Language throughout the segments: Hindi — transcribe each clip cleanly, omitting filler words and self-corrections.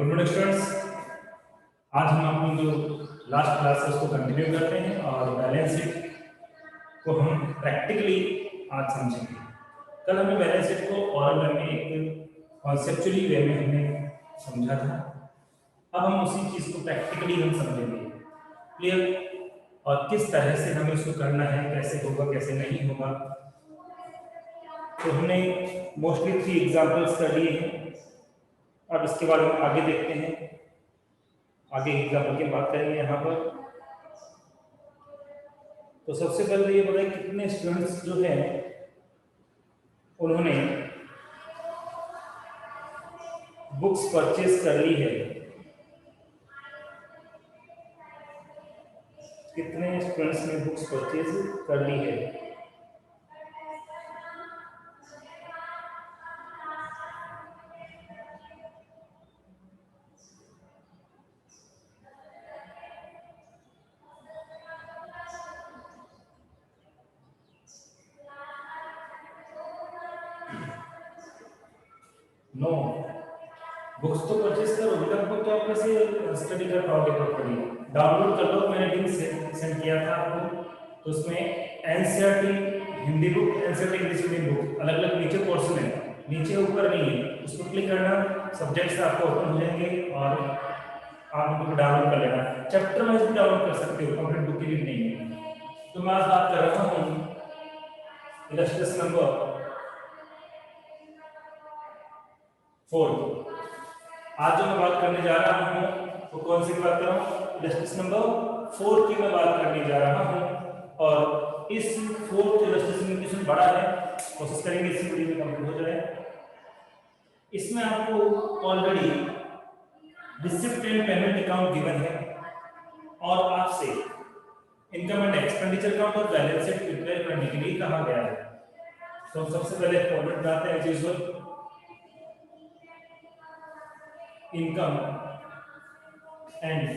Good morning students. आज हम अपनी जो लास्ट क्लास है उसको कंटिन्यू करते हैं और बैलेंस शीट को हम प्रैक्टिकली आज समझेंगे। कल हमने बैलेंस शीट को ओरल में एक कॉन्सेप्चुअली वे में हमने समझा था। अब हम उसी चीज को प्रैक्टिकली हम समझेंगे क्लियर, और किस तरह से हमें उसको करना है, कैसे होगा कैसे नहीं होगा। तो हमने मोस्टली 3 एग्जांपल्स कर लिए हैं। अब इसके बाद हम आगे देखते हैं, आगे एग्जाम्पल की बात करेंगे यहाँ पर। तो सबसे पहले ये बताएं कितने स्टूडेंट्स जो है उन्होंने बुक्स परचेज कर ली है। कितने स्टूडेंट्स ने बुक्स परचेज कर ली है? नो, बुक्स तो परचेज करोगे तब बुक तो आप कैसे स्टडी कर पाओगे प्रॉपर्ली। डाउनलोड कर लो, मैंने लिंक सेंड किया था आपको। तो उसमें NCERT Hindi book, NCERT English medium book अलग अलग नीचे पोर्शन है, नीचे ऊपर नहीं है। उसको क्लिक करना, सब्जेक्ट्स आपको ओपन हो जाएंगे और आप उनको डाउनलोड कर लेना। चैप्टर वाइज भी डाउनलोड कर सकते हो, कंप्लीट बुक की भी नहीं है। तो मैं आज बात कर रहा हूँ इलस्ट्रेशन नंबर 4। आज जो मैं बात करने जा रहा हूँ वो कौन सी बात कर रहा हूँ? इलस्ट्रेशन नंबर 4 की मैं बात करने जा रहा हूँ। और इस 4th इलस्ट्रेशन क्वेश्चन बड़ा है, कोशिश करेंगे इसी वीडियो में कंप्लीट हो जाए। इसमें आपको already receipt and payment account given है और आपसे इनकम एंड एक्सपेंडिचर अकाउंट और बैलेंस शीट प्रिपेयर करने के लिए कहा गया है। तो सबसे पहले फॉर्मेट बनाते हैं as usual. Income and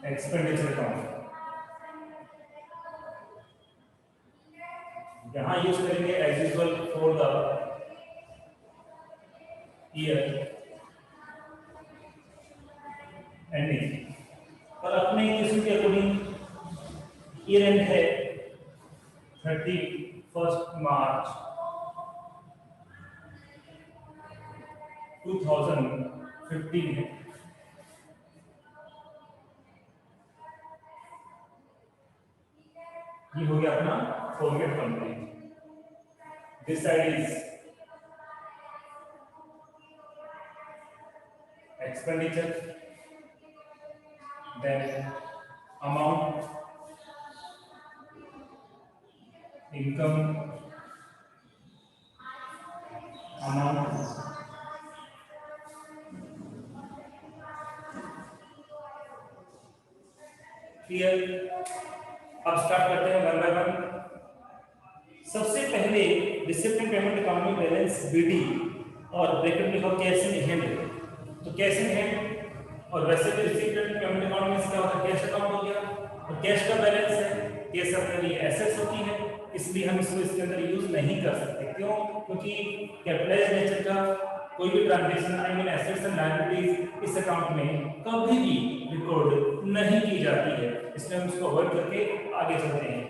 expenditure account यहां यूज करेंगे as usual for the year ending. और अपने किसी के अकॉर्डिंग ईयर एंड है 31 मार्च 2015 है। ये हो गया अपना format complete. This side is expenditure, then amount, income, amount, clear. अब स्टार्ट करते हैं वन बाय वन। सबसे पहले रिसिप्ट एंड पेमेंट अकाउंट में बैलेंस बीडी और ब्रैकेट में लिखो कैश इन हैंड। तो कैश इन हैंड और वैसे भी रिसीप्ट एंड पेमेंट अकाउंट में इसका होता है कैश अकाउंट हो गया। और कैश का बैलेंस है, कैश अपने लिए एसेट्स होती है, इसलिए हम इसको इसके अंदर यूज नहीं कर सकते। क्यों? क्योंकि कैपिटलाइज्ड नेचर का कोई भी transaction I mean assets and liabilities इस अकाउंट में कभी भी रिकॉर्ड नहीं की जाती है, इसलिए हम इसको अवॉइड करके आगे चलते हैं।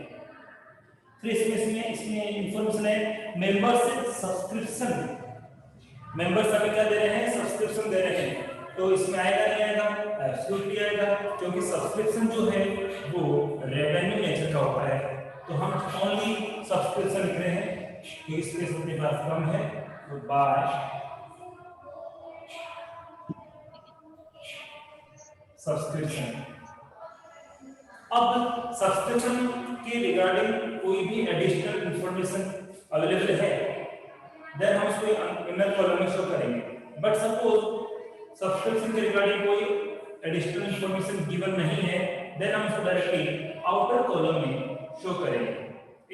फिर इसमें इंफॉर्मेशन है मेंबरशिप सब्सक्रिप्शन। मेंबर्स हमें क्या दे रहे हैं? सब्सक्रिप्शन दे रहे हैं। तो इसमें आएगा नहीं आएगा? एब्सोल्युटली आएगा, क्योंकि सब्सक्रिप्शन जो है वो रेवेन्यू नेचर का होता है। तो हम ओनली सब्सक्रिप्शन लिख रहे हैं कि स्पेस अपने पास कम है, तो बाय सब्सक्रिप्शन। अब सब्सक्रिप्शन के रिगार्डिंग कोई भी एडिशनल इंफॉर्मेशन अवेलेबल है देन हम उसको इनर कॉलम में शो करेंगे। बट सपोज सब्सक्रिप्शन के रिगार्डिंग कोई एडिशनल इंफॉर्मेशन गिवन नहीं है देन हम उसको डायरेक्टली आउटर कॉलम में शो करेंगे।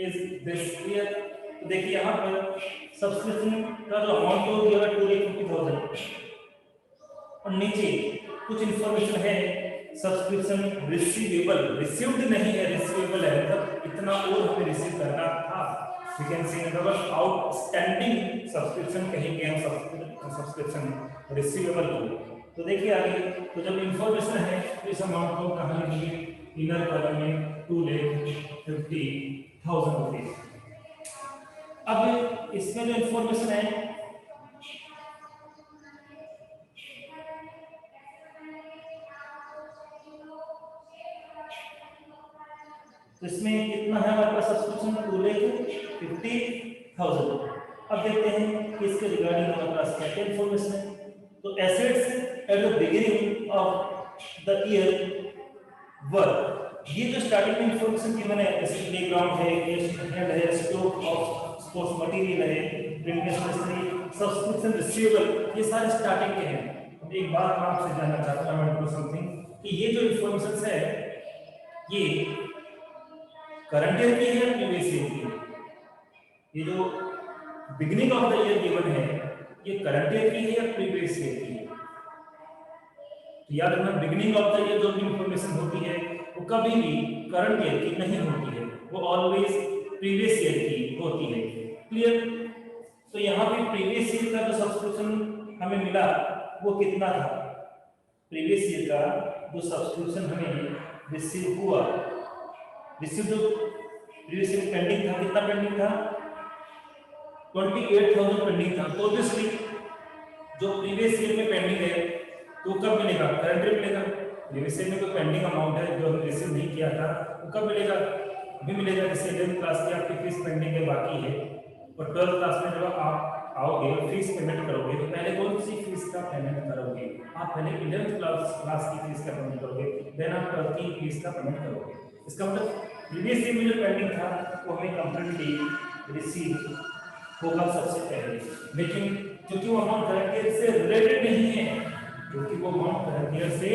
Is this clear? तो देखिए यहाँ पर सब्सक्रिप्शन का जो अमाउंट हो गया 2,50,000 और नीचे कुछ इंफॉर्मेशन है सब्सक्रिप्शन रिसीवेबल, रिसीव्ड नहीं है, रिसीवेबल है, मतलब इतना और हमें रिसीव करना था। वी कैन सी मतलब आउटस्टैंडिंग सब्सक्रिप्शन कहेंगे हम सब्सक्रिप्शन रिसीवेबल को। तो देखिए आगे, तो जब इंफॉर्मेशन है तो इस अमाउंट को कहाँ लिखेंगे, इनर कॉलम में 2,50,000 रुपीज। अब इसमें जो इंफॉर्मेशन है तो इसमें कितना है हमारे पास सब्सक्रिप्शन, 2,50,000। अब देखते हैं कि इसके रिगार्डिंग हमारे पास क्या क्या इंफॉर्मेशन है। तो assets at the beginning of the year वर, ये जो स्टार्टिंग में इंफॉर्मेशन की मैंने, जैसे प्लेग्राउंड है, हैंड है, स्टॉक ऑफ स्पोर्ट्स मटेरियल है, प्रिंटिंग स्टेशनरी, सब्सक्रिप्शन रिसीवेबल, ये सारे स्टार्टिंग के हैं। अब एक बात मैं आपसे जानना चाहता हूं समथिंग, कि ये जो इंफॉर्मेशन है ये करंट ईयर की है या प्रीवियस ईयर की है? ये जो beginning of the year given है ये करंट ईयर की है या प्रीवियस ईयर की है? तो याद रखना, बिगिनिंग ऑफ द ईयर जो भी इंफॉर्मेशन होती है वो कभी भी करंट ईयर की नहीं होती है, वो ऑलवेज प्रीवियस ईयर की होती है। क्लियर? तो यहाँ पे प्रीवियस ईयर का जो सब्सक्रिप्शन हमें मिला वो कितना था? प्रीवियस ईयर का जो सब्सक्रिप्शन हमें रिसीव हुआ, रिसीव जो प्रीवियस ईयर पेंडिंग था, कितना पेंडिंग था? 28,000 पेंडिंग था। तो ऑब्वियसली जो प्रीवियस ईयर में पेंडिंग है तो कब मिलेगा? करंट ईयर मिलेगा। प्रीवियस ईयर में कोई पेंडिंग अमाउंट है जो हमने रिसीव नहीं किया था वो कब मिलेगा? अभी मिलेगा। जैसे 11th क्लास की आपकी फीस पेंडिंग है, बाकी है, और 12th क्लास में जब आप आओगे और फीस पेमेंट करोगे तो पहले कौन सी फीस का पेमेंट करोगे? आप पहले 11th क्लास की फीस का पेमेंट करोगे, देन आप 12th की फीस का पेमेंट करोगे। इसका मतलब प्रीवियस ईयर में जो पेंडिंग था वो हमें कंप्लीटली रिसीव होगा सबसे पहले। लेकिन क्योंकि वो अमाउंट करंट ईयर से रिलेटेड नहीं है, क्योंकि वो अमाउंट करंट ईयर से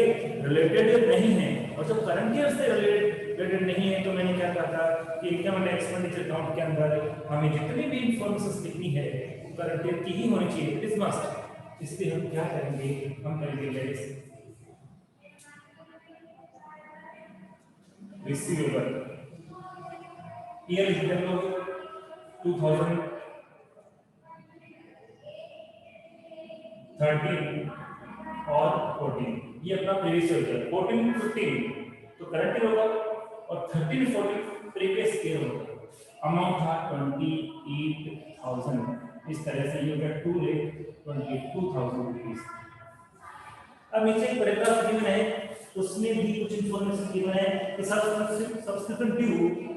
रिलेटेड नहीं है, और जब करंट ईयर से रिलेटेड नहीं है तो मैंने क्या कहा था कि इनकम एंड एक्सपेंडिचर अकाउंट के अंदर हमें जितनी भी इंफॉर्मेशन लिखनी है वो करंट ईयर की ही होनी चाहिए, इट इज मस्ट। इसलिए हम क्या करेंगे, हम करेंगे let's receivable year is equal to 2013 और 14, ये अपना प्रीवियस ईयर है। 14 15 तो करंट ईयर होगा और 13 14 प्रीवियस ईयर होगा। अमाउंट था 28,000, इस तरह से ये हो गया 2,22,000 रुपीस। अब नीचे एक पैराग्राफ गिवन है, उसमें भी कुछ इंफॉर्मेशन गिवन है कि सब्सक्रिप्शन ड्यू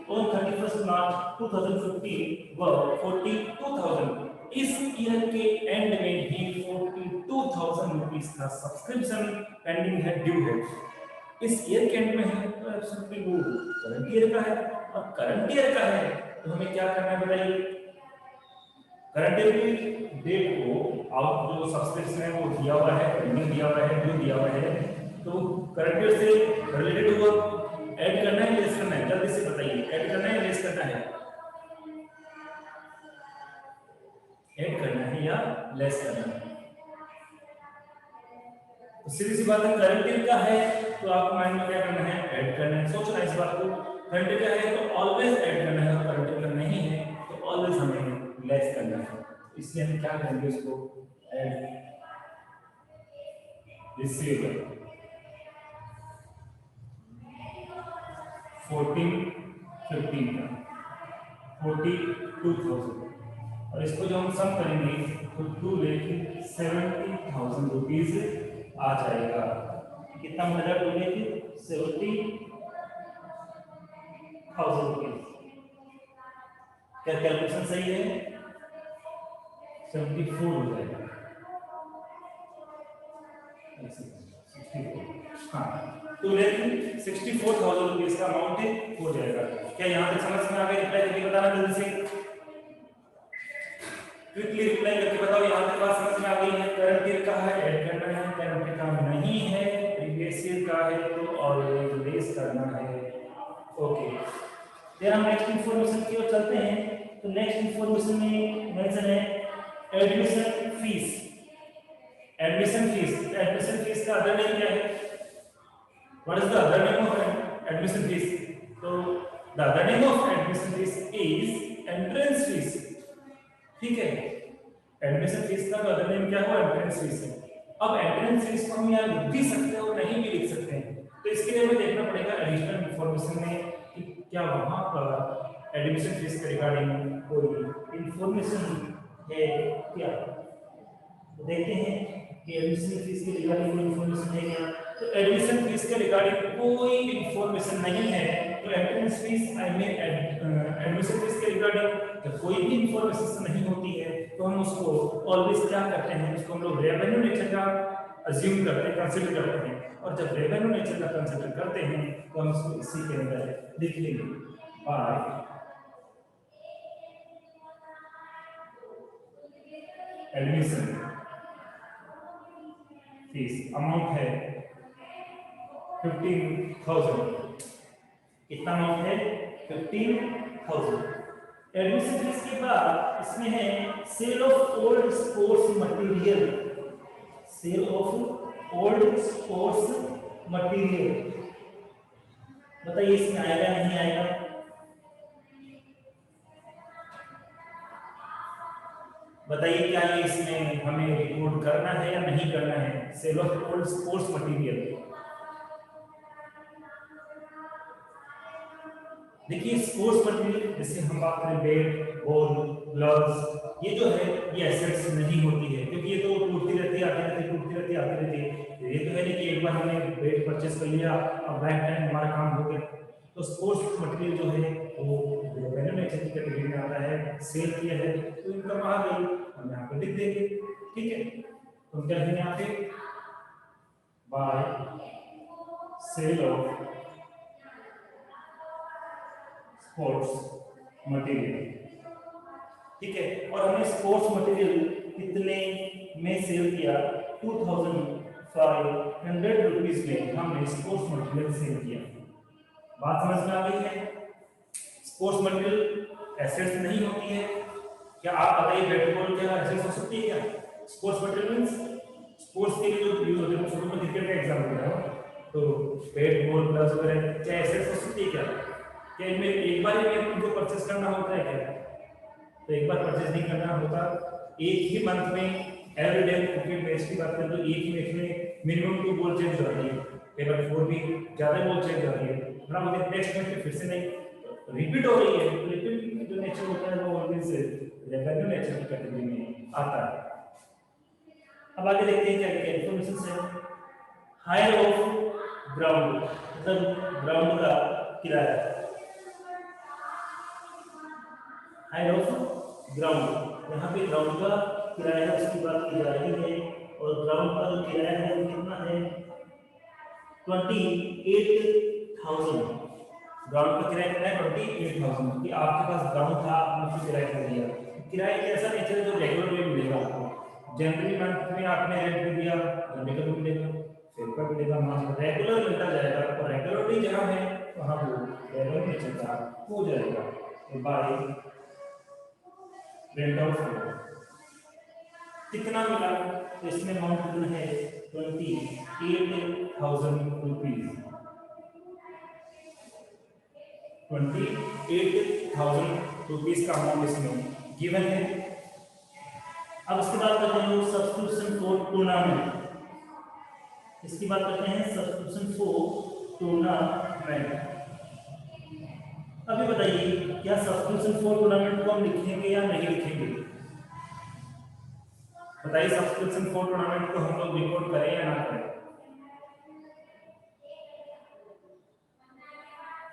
ऑन 31 मार्च 2015 व 42,000। इस ईयर के एंड में ही 42,000 रुपीस का सब्सक्रिप्शन पेंडिंग है, ड्यू है। इस ईयर के एंड में है तो एब्सोल्युटली वो करंट ईयर का है, और करंट ईयर का है तो हमें क्या करना है बताइए? करंट ईयर की डेट को आउट जो सब्सक्रिप्शन है वो दिया हुआ है, पेंडिंग दिया हुआ है, ड्यू दिया हुआ है, तो करंट ईयर से रिलेटेड हुआ ऐड करना है, लेस करना है? जल्दी से बताइए, ऐड करना है, लेस करना है? ऐड करना है या लेस करना है? तो सीधी सी बात है, करंट ईयर का है तो आपको माइंड में क्या करना है? ऐड करना है। सोचना इस बात को, करंट ईयर का है तो ऑलवेज ऐड करना है, और करंट ईयर का नहीं है तो ऑलवेज हमें लेस करना है। इसलिए हम क्या करेंगे, उसको ऐड रिसीवेबल 14 15 का 42,000, और इसको जो हम सम करेंगे तो 2,70,000 रुपीज आ जाएगा। कितना मिलेगा? 2,70,000 रुपीज। क्या कैलकुलेशन सही है? 74 हो जाएगा। हाँ, 2,64,000 रुपीज का अमाउंट हो जाएगा। क्या यहाँ तक समझ में आ गया? रिप्लाई करके बताना जल्दी से, क्विकली रिप्लाई करके बताओ। यहाँ तक बात समझ में आ गई है? करंट ईयर का है, ऐड करना है, करंट ईयर का नहीं है, प्रीवियस ईयर का है तो ऑलवेज लेस करना है। ओके, फिर हम नेक्स्ट इंफॉर्मेशन की ओर चलते हैं। तो नेक्स्ट इंफॉर्मेशन में मेंशन है admission fees. Admission fees, admission fees का अदर नेम क्या है? What is the other name of admission fees? So the other name of admission fees is entrance fees. ठीक है, एडमिशन फीस का अदर नेम क्या हुआ? एंट्रेंस फीस है। अब एंट्रेंस फीस को हम यहाँ लिख भी सकते हैं और नहीं भी लिख सकते हैं, तो इसके लिए हमें देखना पड़ेगा एडिशनल इंफॉर्मेशन में कि क्या वहां पर एडमिशन फीस के रिगार्डिंग कोई इंफॉर्मेशन है क्या। तो देखते हैं कि एडमिशन फीस के रिगार्डिंग कोई इंफॉर्मेशन है क्या। तो एडमिशन फीस के रिगार्डिंग कोई इंफॉर्मेशन नहीं है, तो entrance fees I mean admission fees के रिगार्डिंग जब कोई भी इंफॉर्मेशन नहीं होती है तो हम उसको ऑलवेज क्या करते हैं, उसको हम लोग रेवेन्यू नेचर का अज्यूम करते हैं, कंसीडर करते हैं। और जब रेवेन्यू नेचर का कंसीडर करते हैं तो हम इसको इसी के अंदर लिख लेंगे बाय एडमिशन फीस। अमाउंट है 15,000। कितना अमाउंट है? 15,000। एडमिशन फीस के बाद इसमें है sale of old sports material. Sale of old sports material, बताइए इसमें आएगा नहीं आएगा? बताइए क्या ये इसमें हमें रिकॉर्ड करना है या नहीं करना है? Sale of old sports material, देखिए स्पोर्ट्स मटेरियल जैसे हम बात करें बैट, बॉल, ग्लव्स, ये जो है ये एसेट्स नहीं होती है, क्योंकि ये तो टूटती रहती है, आती रहती है, टूटती रहती है, आती रहती है। ये तो है नहीं कि एक बार हमने बैट परचेस कर लिया और लाइफ टाइम हमारा काम हो गया। तो स्पोर्ट्स मटेरियल जो है वो रेवेन्यू नेचर की कैटेगरी में आता है, सेल किया है तो इनकम आ गई, हम यहाँ पे लिख देंगे। ठीक है, तो हम क्या लिखेंगे यहाँ पे? By sale of sports material. ठीक है, और हमने स्पोर्ट्स मटेरियल कितने में सेल किया? 2,500 रुपीज में हमने स्पोर्ट्स मटेरियल सेल किया। बात समझ में आ गई है? स्पोर्ट्स मटेरियल एसेट्स नहीं होती है क्या? आप बताइए बैट बॉल क्या एसेट्स हो सकती है क्या? स्पोर्ट्स मटेरियल मींस स्पोर्ट्स के लिए जो यूज होते हैं, शुरू में क्रिकेट का एग्जांपल दे रहा हूं, तो बैट बॉल ग्लव्स वगैरह क्या एसेट्स हो सकती है क्या? क्या इनमें एक बार में इनको परचेस करना होता है क्या? तो एक बार परचेस नहीं करना होता। एक ही मंथ में एवरी डे क्रिकेट मैच की बात करें तो एक ही मैच में मिनिमम 2 बॉल चेंज हो रही है, कई बार 4 भी ज्यादा बॉल चेंज हो रही है ना, मुझे नेक्स्ट मैच में फिर से नहीं रिपीट हो रही है। रिपीट जो नेचर होता है वो ऑलवेज रेवेन्यू नेचर की कैटेगरी में आता है। अब आगे देखते हैं क्या क्या इंफॉर्मेशन है। हायर ऑफ ग्राउंड, मतलब ग्राउंड का किराया। हायर ऑफ ग्राउंड, यहाँ पे ग्राउंड का किराया उसकी बात की जा रही है, और ग्राउंड का जो किराया है वो कितना है? 28,000। ग्राउंड का किराया कितना है? 28,000। कि आपके पास ग्राउंड था, आपने उसको किराया कर दिया। किराया कैसा नेचर जो रेगुलर में मिलेगा आपको। जनवरी मंथ में आपने रेंट पे दिया, जनवरी का मिलेगा, फेब्रुअरी मिलेगा, मार्च में रेगुलर मिलता जाएगा। और रेगुलरली जहाँ है वहाँ वो रेगुलर नेचर का हो जाएगा। तो बाय रेंट ऑफ कितना मिला? तो इसमें अमाउंट कितना है? 28,000 रुपीज। 28,000 रुपीज का अमाउंट इसमें गिवन है। अब इसके बाद करते हैं सब्सक्रिप्शन फॉर टूर्नामेंट। इसकी बात करते हैं सब्सक्रिप्शन फॉर टूर्नामेंट। अभी बताइए क्या सब्सक्रिप्शन फॉर टूर्नामेंट को हम लिखेंगे या नहीं लिखेंगे? बताइए सब्सक्रिप्शन फॉर टूर्नामेंट को हम लोग रिकॉर्ड करें या ना करें?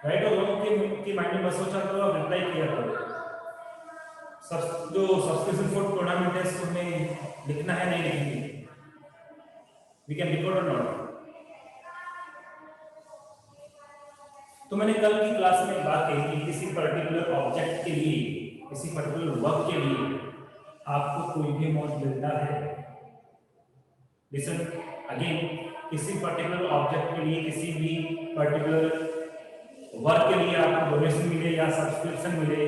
राइट, और लोगों के माइंड में बस सोचा करो, आप रिप्लाई किया करो। जो सब्सक्रिप्शन फॉर टूर्नामेंट है इसको हमें लिखना है नहीं लिखेंगे? वी कैन रिकॉर्ड और नॉट? तो मैंने कल की क्लास में बात कही कि किसी पर्टिकुलर ऑब्जेक्ट के लिए, किसी पर्टिकुलर वर्क के लिए आपको कोई भी अमाउंट मिलता है। लिसन अगेन, किसी पर्टिकुलर ऑब्जेक्ट के लिए, किसी भी पर्टिकुलर वर्क के लिए आपको डोनेशन मिले या सब्सक्रिप्शन मिले,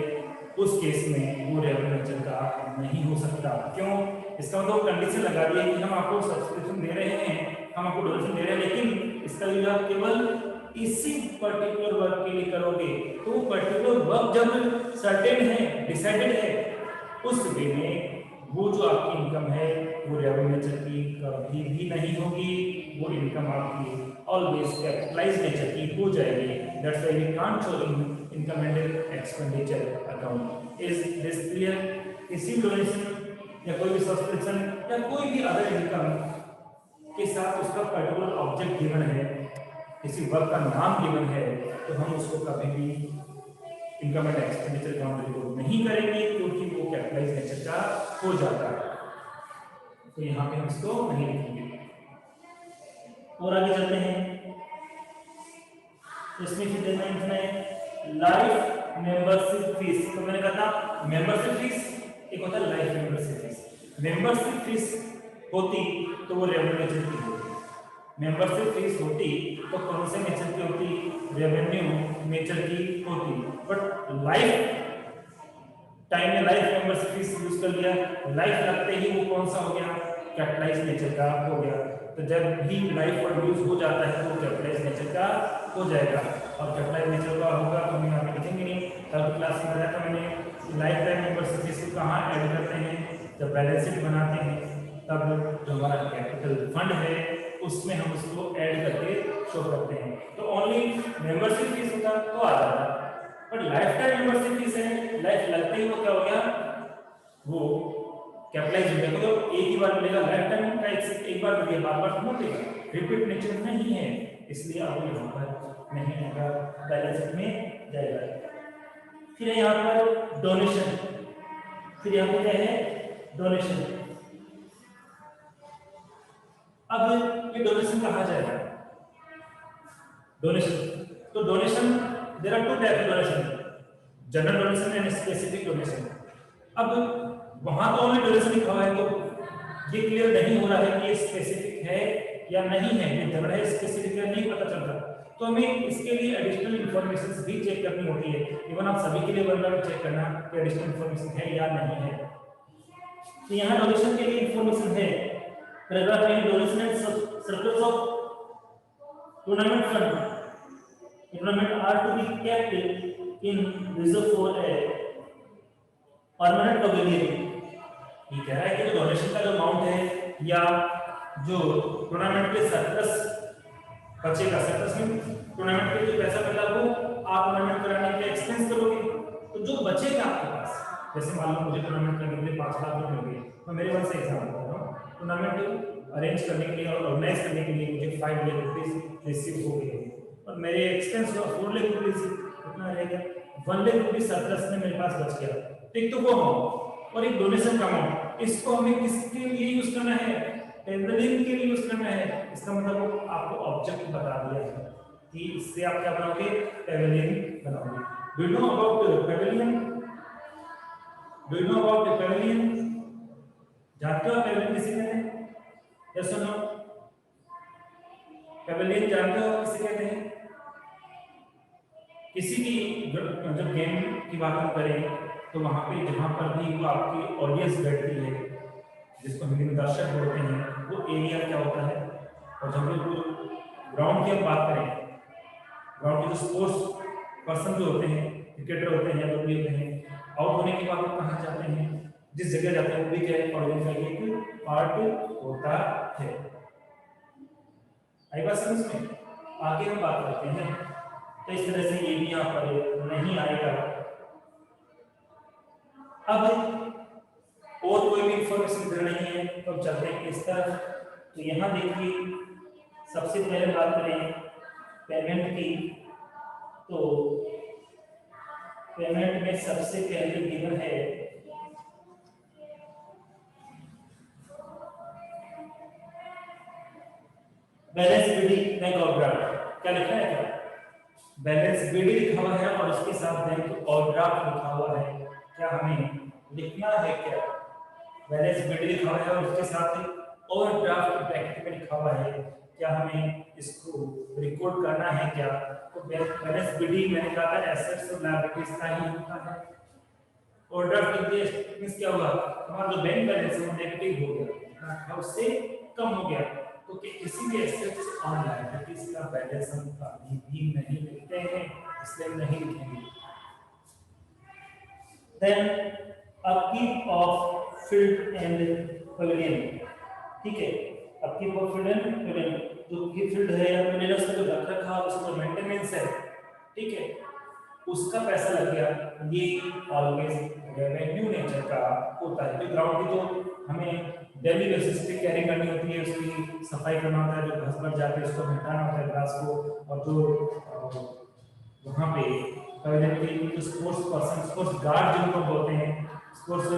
उस केस में वो रेवेन्यू नेचर का नहीं हो सकता। क्यों? इसका मतलब कंडीशन लगा दी है कि हम आपको सब्सक्रिप्शन दे रहे हैं हम आपको डोनेशन दे रहे हैं, लेकिन इसका यूज आप केवल इसी पर्टिकुलर वर्क के लिए करोगे। तो वो पर्टिकुलर वर्क जब सर्टेन है, डिसाइडेड है, उस वे में वो जो आपकी इनकम है वो रेवेन्यू नेचर की कभी भी नहीं होगी, वो इनकम आपकी ऑलवेज कैपिटलाइज नेचर की हो जाएगी। That's why we can't show income and expenditure account. Is this clear? किसी डोनेशन या कोई भी सब्सक्रिप्शन या कोई भी अदर इनकम के साथ उसका पर्टिकुलर ऑब्जेक्ट गिवन है, किसी वर्क का नाम गिवन है, तो हम उसको कभी भी income and expenditure account report नहीं करेंगे, क्योंकि वो कैपिटलाइज नेचर का हो जाता है। तो यहाँ पे हम इसको नहीं लिखेंगे। और आगे चलते हैं, इसमें फिर देना इसमें लाइफ मेंबरशिप फीस। तो मैंने कहा था मेंबरशिप फीस एक होता है life membership fees. Membership fees होती तो वो रेवेन्यू नेचर की होती, मेंबरशिप फीस होती तो कौन से नेचर की होती? रेवेन्यू नेचर की होती। बट लाइफ टाइम में लाइफ मेंबरशिप फीस यूज कर लिया, लाइफ लगते ही वो कौन सा हो गया? कैपिटलाइज नेचर का हो गया। तो जब भी लाइफ वर्ड यूज हो जाता है तो वो कैपिटलाइज नेचर का हो जाएगा। और कैपिटलाइज नेचर का होगा तो हम यहाँ पे लिखेंगे नहीं। थर्ड क्लास में बताया था मैंने लाइफ टाइम मेंबरशिप फीस को कहाँ ऐड करते हैं? जब बैलेंस शीट बनाते हैं तब जो हमारा कैपिटल फंड है उसमें हम उसको ऐड करके शो करते हैं। तो ओनली मेंबरशिप फीस होता तो आ जाता, पर लाइफ टाइम मेंबरशिप फीस है, लाइफ लगते ही वो क्या हो गया? वो कैपिटलाइज हो गया। तो एक ही बार मिलेगा, लाइफ टाइम का एक बार मिलेगा, बार-बार नहीं मिलेगा, रिपीट नेचर नहीं है, इसलिए अब यहाँ पर नहीं आएगा, बैलेंस शीट में जाएगा। फिर यहाँ पर डोनेशन, फिर यहाँ पे क्या है? डोनेशन। अब ये डोनेशन कहा जाएगा, डोनेशन। तो donation there are two type of donation, general donation and specific donation. अब वहां तो हमें डोनेशन लिखा हुआ है तो ये क्लियर नहीं हो रहा है कि ये स्पेसिफिक है या नहीं है, ये जनरल है स्पेसिफिक है नहीं पता चल रहा, तो हमें इसके लिए एडिशनल इंफॉर्मेशन भी चेक करनी होती है। इवन आप सभी के लिए वन बार चेक करना कि एडिशनल इंफॉर्मेशन है या नहीं है। तो यहाँ डोनेशन के लिए इंफॉर्मेशन है, पैराग्राफ में donation and surplus of tournament fund tournament are to be kept in reserve for a permanent pavilion. ये कह रहा है कि जो डोनेशन का जो अमाउंट है या जो टूर्नामेंट के सरप्लस बचेगा, सरप्लस में टूर्नामेंट के जो पैसा मिला वो आप टूर्नामेंट कराने के एक्सपेंस करोगे, तो जो बचेगा आपके पास, जैसे मान लो मुझे टूर्नामेंट करने के लिए 5 लाख रुपए मिल गए, तो मेरे मन से एग्जांपल बता रहा हूं, टूर्नामेंट अरेंज करने के लिए और ऑर्गेनाइज करने के लिए मुझे 5 लाख रुपए रिसीव हो गए और मेरे एक्सपेंस 4 लाख रुपए कितना रहेगा? 1 लाख रुपए सरप्लस में मेरे पास बच गया। ठीक, तो वो अमाउंट और एक डोनेशन का अमाउंट, इसको हमें किसके लिए यूज करना है? पेवेलियन के लिए यूज करना है। इसका मतलब आपको ऑब्जेक्ट बता दिया है कि इससे आप क्या बनाओगे? पेवेलियन बनाओगे। Do you know about pavilion? Do you know about pavilion? जानते हो पेवेलियन किसे कहते हैं? यस और नो? पेवेलियन जानते हो किसे कहते हैं? किसी की जब गेम की बात हम करें तो वहां पे जहां पर भी वो आपकी ऑडियंस बैठती है, जिसको हिंदी में दर्शक बोलते हैं, वो एरिया क्या होता है? और जब हम ग्राउंड की बात करें, ग्राउंड के जो स्पोर्ट्स पर्सन जो होते हैं, क्रिकेटर होते हैं, लोग भी होते हैं, आउट होने के बाद वो कहाँ जाते हैं? जिस जगह जाते हैं वो भी क्या है? ऑडियंस का एक पार्ट होता है। आई बात समझ में? आगे हम बात करते हैं, तो इस तरह से ये भी यहाँ पर नहीं आएगा। अब और कोई भी इंफॉर्मेशन इधर नहीं है तो हम चलते हैं इस तरफ। तो यहाँ देखिए, सबसे पहले बात करें पेमेंट की, तो पेमेंट में सबसे पहले गिवन है बैलेंस बीडी बैंक ओवरड्राफ्ट। क्या लिखा है? क्या बैलेंस बीडी लिखा हुआ है और उसके साथ बैंक ओवरड्राफ्ट लिखा हुआ है। क्या हमें लिखना है? क्या बैलेंस बीडी लिखा हुआ है और उसके साथ ओवरड्राफ्ट ब्रैकेट में लिखा हुआ है, क्या हमें इसको रिकॉर्ड करना है? क्या तो बैलेंस बीडी मैंने कहा था एसेट्स और लायबिलिटीज का ही होता है। ओवरड्राफ्ट मींस क्या हुआ? हमारा जो बैंक बैलेंस है वो नेगेटिव हो गया, उससे कम हो गया, तो कि किसी भी एसेट्स और लायबिलिटीज का बैलेंस हम कभी भी नहीं लिखते हैं, इसलिए नहीं लिखेंगे। Then upkeep of field and pavilion, ठीक है, upkeep of field and pavilion, जो कि फील्ड है या पवेलियन उसका जो रख रखाव, उसका जो मेंटेनेंस है, ठीक है, उसका पैसा लग गया। ये ऑलवेज रेवेन्यू नेचर का होता है। तो ग्राउंड की जो हमें डेली बेसिस पे कैरी करनी होती है, उसकी सफाई करना होता है, जो घास बढ़ जाते हैं उसको हटाना होता है घास को, और जो वहाँ पे पवेलियन के जो स्पोर्ट्स पर्सन, स्पोर्ट्स गार्ड जिनको बोलते हैं, स्पोर्ट्स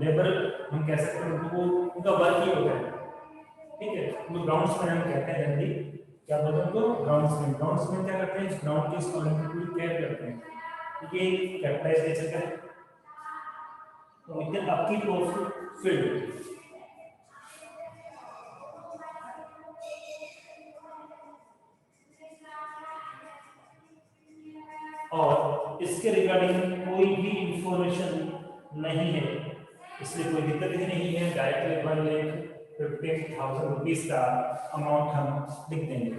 लेबर हम कह सकते हैं, उनको उनका वर्क ही होता है, ठीक है। तो ग्राउंड्समैन हम कहते हैं जनरली, क्या बोलते हैं उनको, ग्राउंड्समैन। ग्राउंड्समैन क्या करते हैं, ग्राउंड की स्टोरेज की पूरी केयर करते हैं, ठीक है, कैपिटलाइज नेचर का है। तो विद अपकीप ऑफ फील्ड, और इसके रिगार्डिंग कोई भी इंफॉर्मेशन नहीं है, इसलिए कोई दिक्कत ही नहीं है। डायरेक्टली 1,15,000 रुपीज का अमाउंट हम लिख देंगे।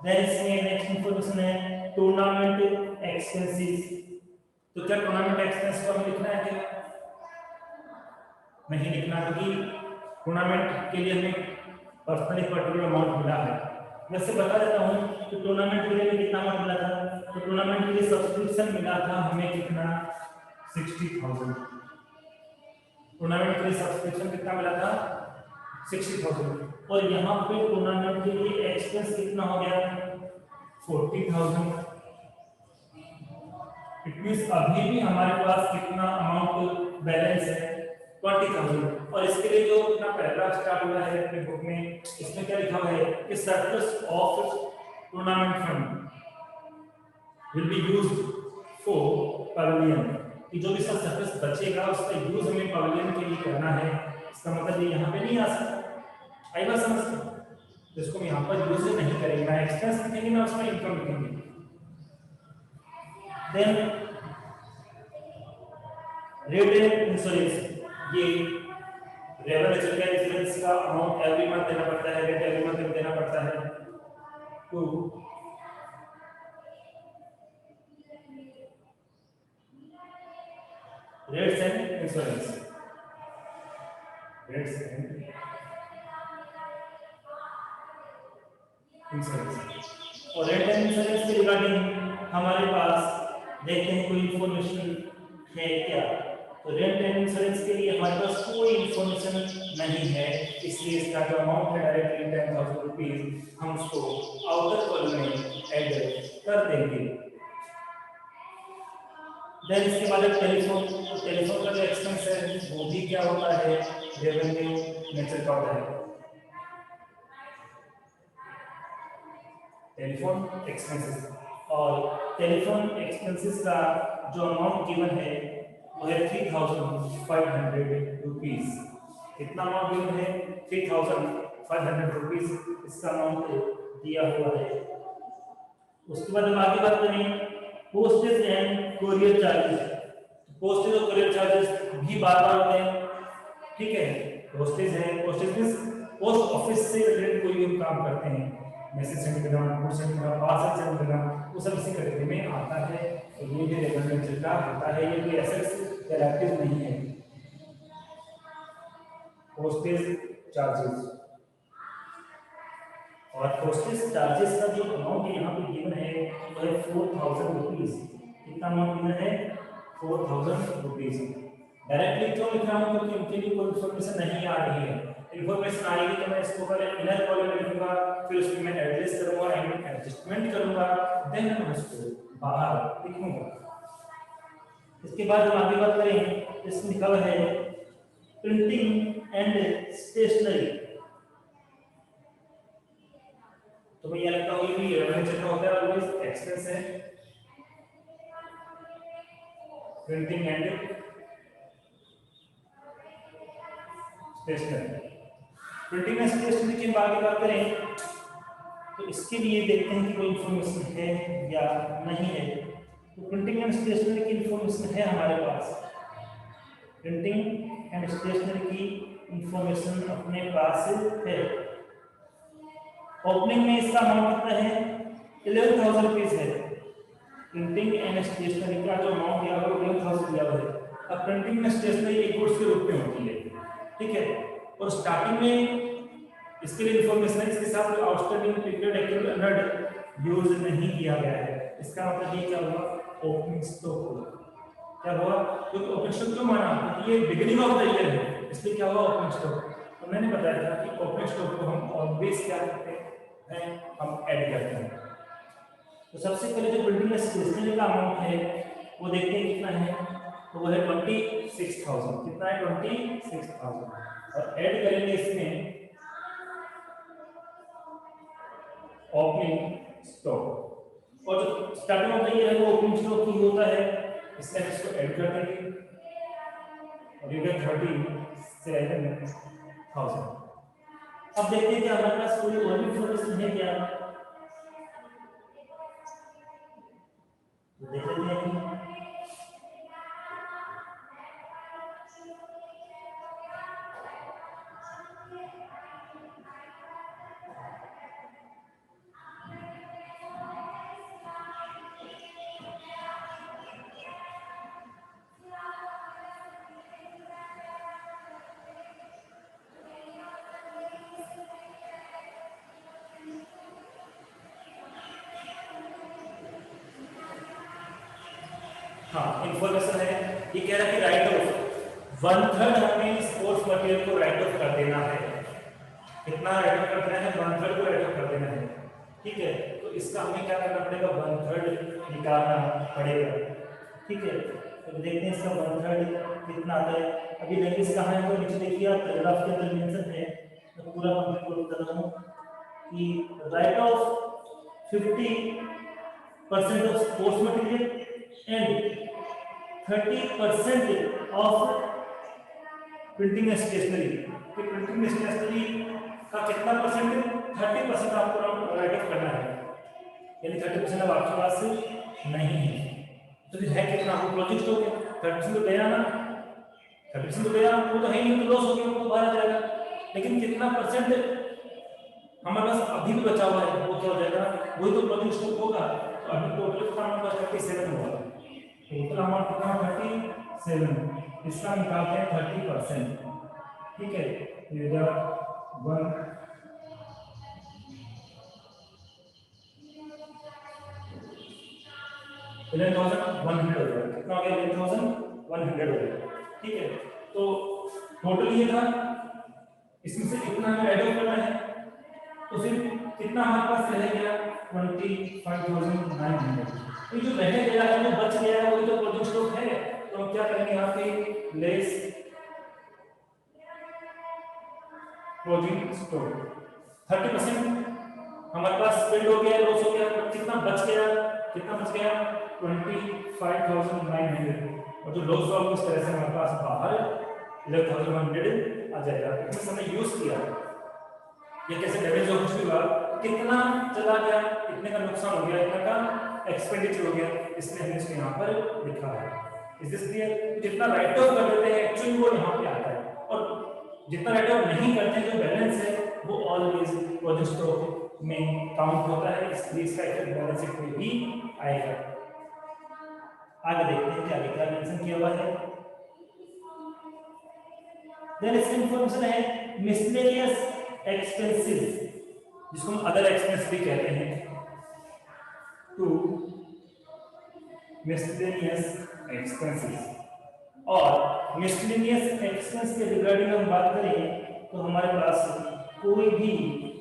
देन इसमें नेक्स्ट इंफॉर्मेशन है टूर्नामेंट एक्सपेंसेस। तो क्या टूर्नामेंट एक्सपेंस को हमें लिखना है क्या? नहीं लिखना, क्योंकि टूर्नामेंट के लिए हमें पर्सनली पर्टिकुलर अमाउंट मिला है। वैसे बता देता हूँ कि टूर्नामेंट के लिए कितना अमाउंट मिला था। तो टूर्नामेंट के लिए सब्सक्रिप्शन मिला था हमें कितना, 60,000। टूर्नामेंट के लिए सब्सक्रिप्शन कितना मिला था, 60,000। और यहाँ पे टूर्नामेंट के लिए एक्सपेंस कितना हो गया, 40,000। इट मींस अभी भी हमारे पास कितना अमाउंट बैलेंस है, 20,000। और इसके लिए जो अपना पैराग्राफ स्टार्ट हुआ है अपने बुक में, इसमें क्या लिखा हुआ है कि surplus of tournament fund will be used for pavilion, कि जो भी सरप्लस बचेगा उसका यूज हमें पवेलियन के लिए करना है। इसका मतलब ये यहाँ पे नहीं आ सकता, आई बात समझ सकते, जिसको हम यहाँ पर यूज नहीं करेंगे, ना एक्सपेंस लिखेंगे ना उसका इनकम लिखेंगे। देन रेट इंश्योरेंस, ये रेवेन्यू का इंश्योरेंस का अमाउंट एवरी मंथ देना पड़ता है, रेट एवरी मंथ देना पड़ता है। To rates and insurance, rates and insurance. और रेट एंड इंश्योरेंस के रिगार्डिंग हमारे पास देखते हैं कोई इंफॉर्मेशन है क्या। तो रेंट एंड इंश्योरेंस के लिए हमारे पास कोई इंफॉर्मेशन नहीं है, इसलिए इसका जो अमाउंट है डायरेक्टली 10,000 रुपीज हम उसको आउटर कॉलम में ऐड कर देंगे। देन इसके बाद टेलीफोन, टेलीफोन का जो एक्सपेंस है वो भी क्या होता है, रेवेन्यू नेचर का होता है। टेलीफोन एक्सपेंसेस, और टेलीफोन एक्सपेंसेस का जो अमाउंट गिवन है वो है 3,500 रुपीज। कितना अमाउंट गिवन है, 3,500 रुपीज इसका अमाउंट दिया हुआ है। उसके बाद हम आगे बात करें postage and courier charges. Postage और कोरियर चार्जेस भी बार बार होते हैं, ठीक है। पोस्टेज है, पोस्टेज मींस पोस्ट ऑफिस से रिलेटेड कोई भी काम करते हैं, मैसेज सेंड करना, फूड सेंड करना, पार्सल सेंड करना, वो सब इसी कैटेगरी में आता है। तो ये भी रेवेन्यू चलता होता है, ये कोई एसेट्स कैरेक्टर नहीं है। पोस्टेज चार्जेस, और पोस्टेज चार्जेस का जो अमाउंट यहाँ पे गिवन है वो है 4,000 रुपीज। कितना अमाउंट गिवन है, 4,000 रुपीज। डायरेक्टली क्यों लिख रहा हूँ, क्योंकि उनके लिए कोई इन्फॉर्मेशन नहीं आ रही है। इन्फॉर्मेशन आएगी तो मैं इसको पहले इनर कॉलम में लिखूंगा, फिर उसमें मैं एड्रेस करूंगा, एडजस्टमेंट करूंगा, देन मैं उसको बाहर लिखूंगा। इसके बाद हम आगे बात करें, इसमें लिखा हुआ है प्रिंटिंग एंड स्टेशनरी। तो मैं ये लिखता हूँ कि रेवेन्यू चेक होता है ऑलवेज एक्सपेंस है printing and stationery. Printing and stationery की बात करें तो इसके लिए देखते हैं कि कोई इंफॉर्मेशन है या नहीं है। तो प्रिंटिंग एंड स्टेशनरी की इंफॉर्मेशन है हमारे पास, प्रिंटिंग एंड स्टेशनरी की इंफॉर्मेशन अपने पास है। ओपनिंग में इसका अमाउंट कितना है 11,000 रुपीज है। प्रिंटिंग एंड स्टेशनरी का जो अमाउंट दिया हुआ है 11,000 दिया हुआ है। अब प्रिंटिंग एंड स्टेशनरी एक गुड्स के रूप में होती है, ठीक है। और स्टार्टिंग में इसके लिए इंफॉर्मेशन है, इसके साथ outstanding period active under use नहीं किया गया है। इसका मतलब ये क्या हुआ, ओपनिंग स्टॉक हुआ। क्या हुआ, क्योंकि ओपनिंग स्टॉक क्यों माना, क्योंकि ये बिगिनिंग ऑफ द ईयर है, इसलिए क्या हुआ ओपनिंग स्टॉक। तो मैंने बताया था कि ओपनिंग स्टॉक को हम ऑलवेज क्या करते हैं, हम ऐड करते हैं। तो सबसे पहले जो बिल्डिंग स्टेशनरी का अमाउंट है वो देखते हैं कितना है, तो वो है 26,000। कितना है 26,000, और ऐड करेंगे इसमें ओपनिंग स्टॉक, और जो स्टार्टिंग ऑफ द ईयर है वो ओपनिंग स्टॉक ही होता है, इसलिए इसको ऐड कर देंगे और ये 37,000। अब देखते हैं कि हमारे पास कोई और भी इंफॉर्मेशन है क्या, तो देख लेते हैं। हाँ, इंफॉर्मेशन है, ये कह रहा है कि राइट ऑफ 1/3 हमें स्पोर्ट्स मटेरियल को राइट ऑफ कर देना है। कितना राइट ऑफ कर देना है, 1/3 को राइट ऑफ कर देना है, ठीक है। तो इसका हमें क्या करना पड़ेगा, 1/3 निकालना पड़ेगा, ठीक है। तो देखते हैं इसका 1/3 कितना आता है। अभी लैंग्वेज कहाँ है, तो नीचे देखिए आप पैराग्राफ के अंदर मेंशन है, तो पूरा कंप्लीट कोट कर रहा हूँ कि write off 50% of sports material and 30% of printing stationery. कि प्रिंटिंग स्टेशनरी का कितना परसेंट है, 30% आपको राइट ऑफ करना है, यानी 30% अब आपके पास नहीं है। तो है कितना, आपको प्रोजेक्ट हो गया 30% तो गया ना, 30% तो गया, वो तो है नहीं, तो लॉस हो गया, वो बाहर आ जाएगा। लेकिन कितना परसेंट हमारे पास अभी भी बचा हुआ है, वो क्या हो जाएगा, वही तो प्रोजेक्ट स्टॉक होगा। तो अभी टोटल कितना हमारे पास 37 होगा, टोटल अमाउंट कितना 37, इसका निकालते हैं 30%, ठीक है। ये हो जाएगा 11,100 हो जाएगा। कितना हो गया, 11,100 हो जाएगा, ठीक है। तो टोटल ये था, इसमें से कितना हमें ऐड ऑफ करना है, तो फिर कितना हमारे पास रह गया 25,900। तो जो रह गया है, जो बच गया है, वही तो प्रोजेक्ट स्टॉक है। तो हम क्या करेंगे, यहाँ पे लेस प्रोजेक्ट स्टॉक 30% हमारे पास स्पेंड हो गया, लॉस हो गया, बट कितना बच गया, कितना बच गया 25,900। और जो लॉस हुआ उस तरह से हमारे पास बाहर 11,100 आ जाएगा। इसमें हमने यूज किया ये कैसे डैमेज हो चुका, कितना चला गया, कितने का नुकसान हो गया, इतना का एक्सपेंडिचर हो गया, इसलिए हमने इसको यहाँ पर लिखा है। Is this clear? जितना राइट ऑफ कर देते हैं एक्चुअली वो यहाँ पे आता है, और जितना राइट ऑफ नहीं करते जो बैलेंस है वो ऑलवेज प्रोजेक्ट स्टॉक में काउंट होता है, इसलिए इसका इफेक्ट बैलेंस शीट में भी आएगा। आगे देखते हैं क्या लिखा है, मेंशन किया हुआ है। देन इसकी इंफॉर्मेशन है मिसलेनियस एक्सपेंसेस, जिसको हम अदर एक्सपेंस भी कहते हैं। टू मिसलेनियस एक्सपेंसेस, और मिसलेनियस एक्सपेंस के रिगार्डिंग हम बात करें तो हमारे पास कोई भी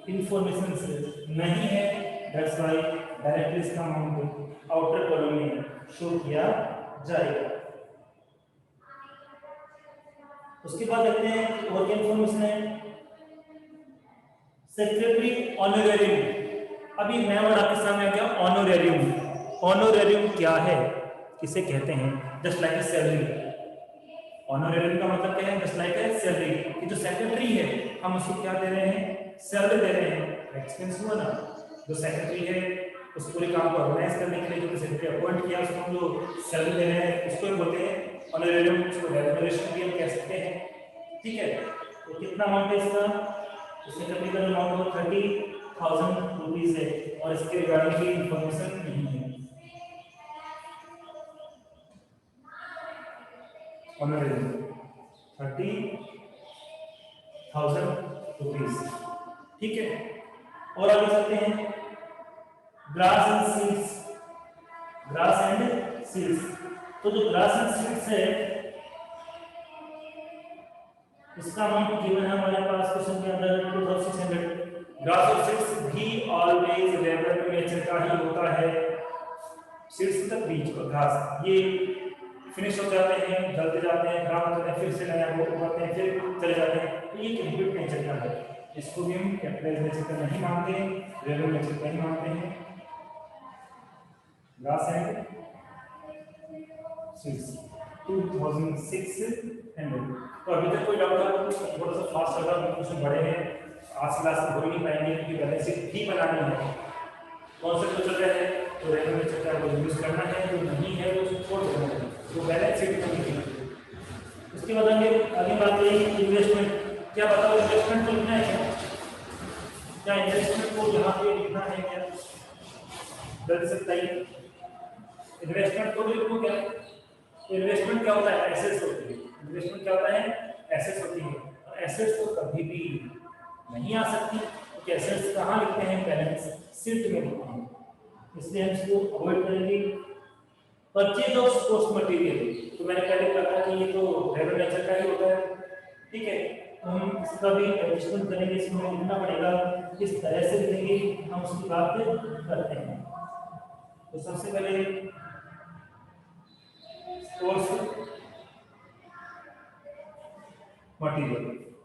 इंफॉर्मेशन नहीं है, दैट्स व्हाई डायरेक्टली इसका अमाउंट आउटर कॉलम में शो किया जाएगा। उसके बाद देखते हैं और क्या इंफॉर्मेशन है, सेक्रेटरी ऑनरेरियम। अभी नया वर्ड आपके सामने आ गया, ऑनरेरियम। ऑनरेरियम क्या है, किसे कहते हैं, just like a salary. Honorarium का मतलब क्या है, जस्ट लाइक ए सैलरी, कि जो सेक्रेटरी है हम उसको क्या दे रहे हैं, सैलरी दे रहे हैं। एक्सपेंस हुआ ना, जो सेक्रेटरी है उस पूरे काम को ऑर्गेनाइज करने के लिए जो सेक्रेटरी अपॉइंट किया उसको हम जो सैलरी दे रहे हैं उसको बोलते हैं ऑनरेरियम, उसको रेम्युनरेशन भी हम कह सकते हैं, ठीक है। तो कितना अमाउंट है इसका, सेक्रेटरी का अमाउंट हो ₹30,000 है और इसके रिगार्डिंग की इंफॉर्मेशन नहीं है। ऑनरेबल ₹30,000, ठीक है। और आगे चलते हैं, grass and seeds. Grass and seeds, तो जो ग्रास एंड सीड्स है इसका अमाउंट गिवन है हमारे पास क्वेश्चन के अंदर 2600। ग्रास और सीड्स भी ऑलवेज रेगुलर नेचर का ही होता है। सीड्स तक बीज और घास ये फिनिश हो जाते हैं, जलते जाते हैं, खराब हो जाते हैं, फिर से नया वो उगाते हैं, फिर चले जाते हैं, तो ये रिपीट नेचर का है। इसको भी हम कैपिटलाइज नेचर का नहीं मानते हैं, रेगुलर नेचर का ही मानते हैं। Grass and seeds 2600। तो अभी तक कोई डाउट है तो थोड़ा सा फास्ट चल रहा है, कुछ बड़े हैं, आज क्लास में हो ही नहीं पाएंगे क्योंकि बैलेंस शीट भी बनानी है। कॉन्सेप्ट तो चल रहा है तो रेगुलर नेचर का यूज करना है, जो नहीं है वो छोड़ देना है, तो बैलेंस शीट नहीं है। उसके बाद आगे बात रही इन्वेस्टमेंट। क्या बताओ इन्वेस्टमेंट को लिखना है क्या इन्वेस्टमेंट को यहाँ पे लिखना है क्या? जल्दी से बताइए, इन्वेस्टमेंट को लिखो क्या? इन्वेस्टमेंट क्या होता है? एसेट्स होती है। इन्वेस्टमेंट क्या होता है? एसेट्स होती है। और एसेट्स तो कभी भी नहीं आ सकती, क्योंकि एसेट्स कहाँ लिखते हैं? बैलेंस शीट में लिखते हैं, इसलिए हम इसको अवॉइड करेंगे। परचेज ऑफ स्पोर्ट्स मटेरियल, तो मैंने पहले कहा था कि ये तो रेगुलर नेचर का ही होता है, ठीक है। तो हम इसका भी एडजस्टमेंट करेंगे, इसमें लिखना पड़ेगा, किस तरह से लिखेंगे हम उसकी बात करते हैं। तो सबसे पहले स्पोर्ट्स मटेरियल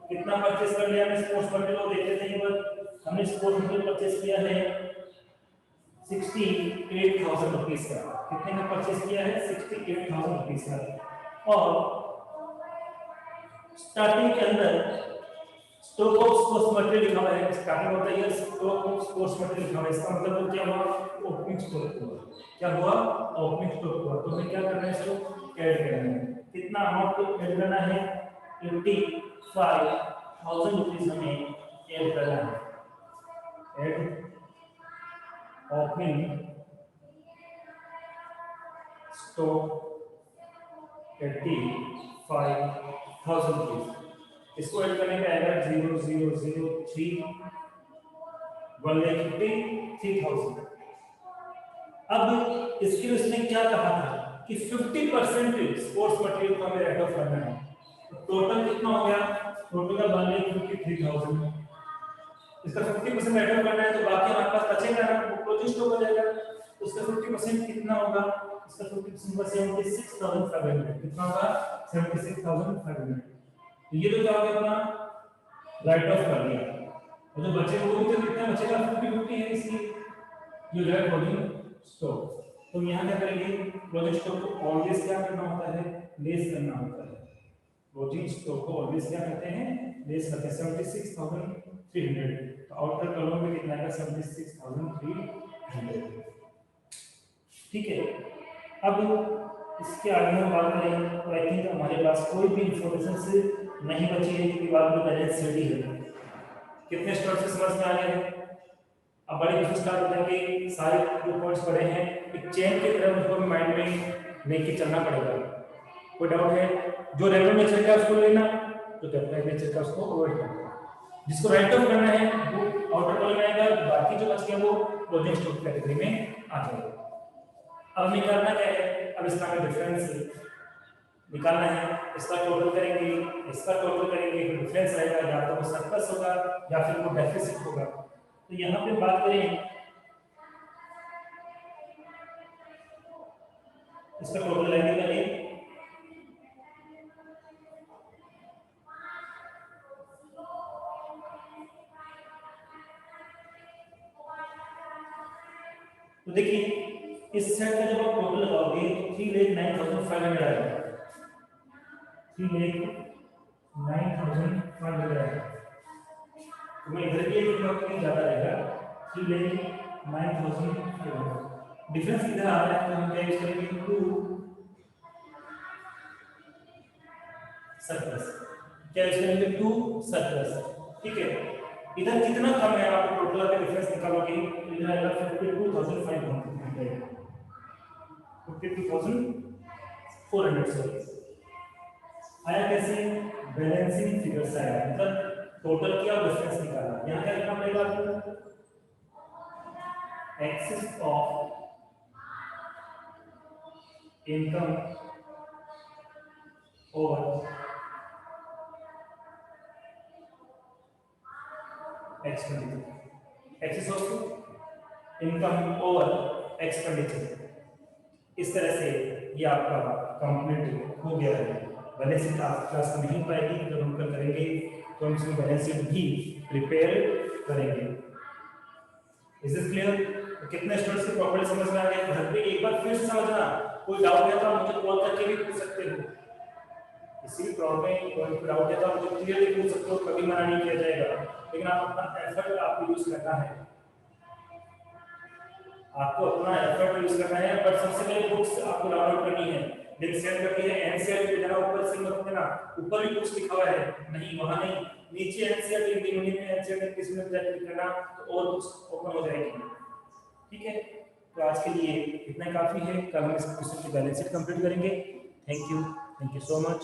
कितना परचेज कर लिया हमने स्पोर्ट्स मटेरियल, देख लेते हैं। हमने स्पोर्ट्स मटेरियल परचेज किया है 68,000 रुपीज का। कितने का परचेज किया है? 68,000 रुपीज का। और स्टार्टिंग के अंदर स्टॉक ऑफ स्पोर्ट्स मटेरियल लिखा हुआ है। स्टार्टिंग होता है स्टॉक ऑफ स्पोर्ट्स मटेरियल लिखा हुआ है, इसका मतलब क्या हुआ? ओपनिंग स्टॉक हुआ। क्या हुआ? ओपनिंग स्टॉक हुआ। तो हमें क्या करना है? इसको ऐड करना है। कितना अमाउंट को ऐड करना है? 85,000 रुपीज हमें ऐड करना है। Add opening stock 85,000 rupees. इसको ऐड करने पे आएगा 0003 1,53,000। अब इसके लिए उसने क्या कहा था कि 50% स्पोर्ट्स मटेरियल को हमें राइट ऑफ करना है। तो टोटल कितना हो गया? टोटल का 1,53,000। इसका 50% राइट ऑफ करना है, तो बाकी हमारे पास बचेगा ना, वो क्लोजिंग स्टॉक हो जाएगा। तो उसका 50% कितना होगा? इसका 50% होगा 76,500। कितना होगा? 76,500। तो ये तो क्या हो गया अपना राइट ऑफ कर दिया, और जो बचेगा वो भी तो कितना बचेगा? 50-50 है, इसलिए ये है क्लोजिंग स्टॉक। तो यहाँ क्या करेंगे? क्लोजिंग स्टॉक को ऑलवेज क्या करना होता है? लेस करना होता है। क्लोजिंग स्टॉक को ऑलवेज क्या करते हैं? लेस करते हैं। 76,300। तो आउटर कॉलम में कितना आएगा? 76,300, ठीक है। अब इसके आगे हम बात करें तो आई थिंक हमारे पास कोई भी इंफॉर्मेशन से नहीं बची है, क्योंकि बाद में बैलेंस शीट ही है। कितने स्टेप से समझ में आ गए? अब बड़े क्वेश्चन स्टार्ट हो जाएंगे, सारे जो पॉइंट्स पढ़े हैं एक चेन की तरह उसको माइंड में लेके चलना पड़ेगा। कोई डाउट है? जो रेगुलर नेचर का उसको लेना, जो कैपिटल नेचर का उसको अवॉइड करना। जिसको राइट ऑफ करना है वो आउटर कॉलम में आएगा, बाकी जो बच गया वो क्लोजिंग स्टॉक कैटेगरी में आ जाएगा। अब निकालना क्या है? अब इसका हमें डिफरेंस निकालना है। इसका टोटल करेंगे, इसका टोटल करेंगे, तो डिफरेंस रहेगा, या तो वो सरप्लस होगा या फिर वो डेफिसिट होगा। तो यहाँ पे बात करें इसका टोटल लेंगे पहले, तो देखिए इस सेट का जब आप टोटल लगाओगे तो 3,09,500 आएगा। 3,09,500 आएगा। तो मैं इधर भी एक लिखूंगा कि ज्यादा रहेगा। 3,09,500 डिफरेंस किधर आ रहा है? तो हम क्या यूज करेंगे? 2 सरप्लस। क्या यूज करेंगे? 2 सरप्लस, ठीक है। इधर कितना कम है, आप टोटल का डिफरेंस निकालोगे इधर आएगा 52,500 52,400 सॉरी आया। कैसे? बैलेंसिंग फिगर से आया, मतलब टोटल किया और डिफरेंस निकाला। यहाँ क्या लिखना पड़ेगा आपको? एक्सेस ऑफ इनकम और एक्सपेंडिचर, एक्सेस ऑफ इनकम और एक्सपेंडिचर। इस तरह से ये आपका कंप्लीट हो गया है। बैलेंस शीट आप क्लास में नहीं पाएगी, जब हम कल करेंगे तो हम इसमें बैलेंस शीट भी प्रिपेयर करेंगे। Is this clear? तो कितने स्टूडेंट्स को प्रॉपर्ली समझ में आ गया? घर पे एक बार फिर से समझना, कोई डाउट है तो आप मुझे कॉल करके भी पूछ सकते हो। किसी भी प्रॉब्लम में कोई डाउट है तो आप मुझे क्लियरली पूछ सकते हो, कभी मना नहीं किया जाएगा। लेकिन आप अपना एफर्ट आपको यूज करना है, आपको अपना एफर्ट यूज करना है। बट सबसे पहले बुक्स आपको डाउनलोड करनी है, लिंक सेंड करनी है। एनसीईआरटी पे जाना, ऊपर से मत देना, ऊपर भी कुछ लिखा हुआ है नहीं, वहां नहीं, नीचे एनसीईआरटी हिंदी मीडियम में एनसीईआरटी किसी में जाकर क्लिक करना तो और बुक्स ओपन हो जाएगी। ठीक है, तो आज के लिए इतना काफी है। कल हम इस क्वेश्चन की बैलेंस शीट कंप्लीट करेंगे। Thank you so much.